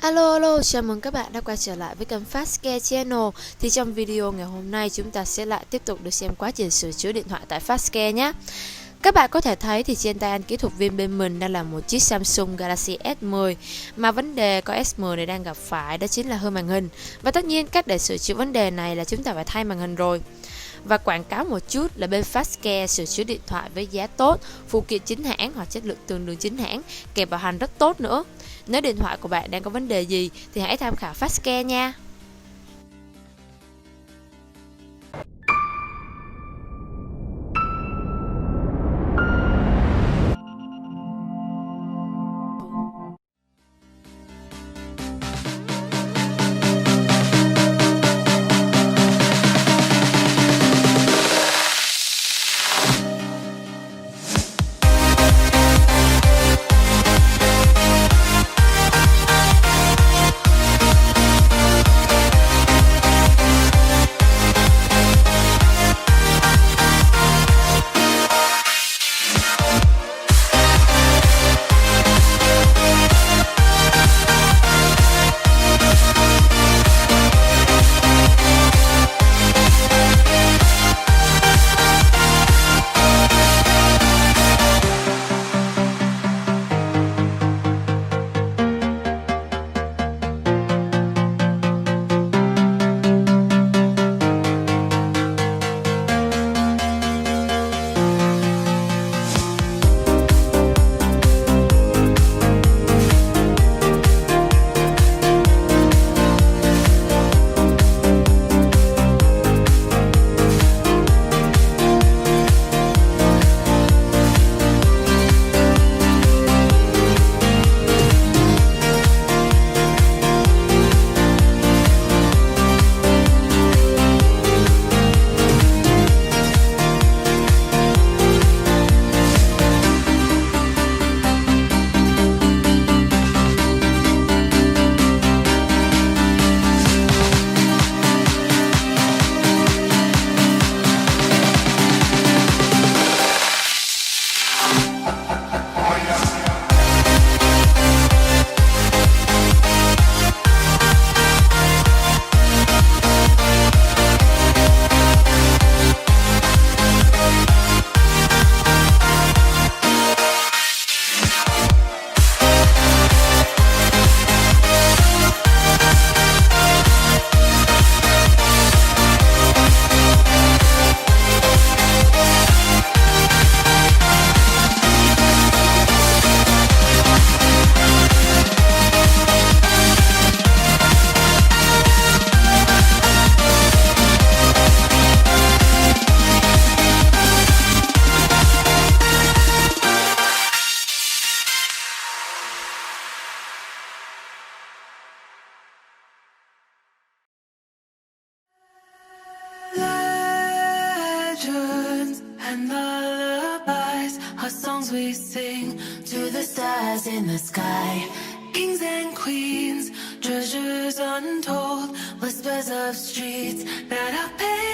Alo, chào mừng các bạn đã quay trở lại với kênh FASTCARE Channel. Thì trong video ngày hôm nay chúng ta sẽ lại tiếp tục được xem quá trình sửa chữa điện thoại tại FASTCARE nhé. Các bạn có thể thấy thì trên tay anh kỹ thuật viên bên mình đang là một chiếc Samsung Galaxy S10. Mà vấn đề con S10 này đang gặp phải đó chính là hư màn hình. Và tất nhiên cách để sửa chữa vấn đề này là chúng ta phải thay màn hình rồi. Và quảng cáo một chút là bên FASTCARE sửa chữa điện thoại với giá tốt, phụ kiện chính hãng hoặc chất lượng tương đương chính hãng, kèm bảo hành rất tốt nữa. Nếu điện thoại của bạn đang có vấn đề gì thì hãy tham khảo FASTCARE nha. Legends and lullabies are songs we sing to the stars in the sky. Kings and queens, treasures untold, whispers of streets that are paved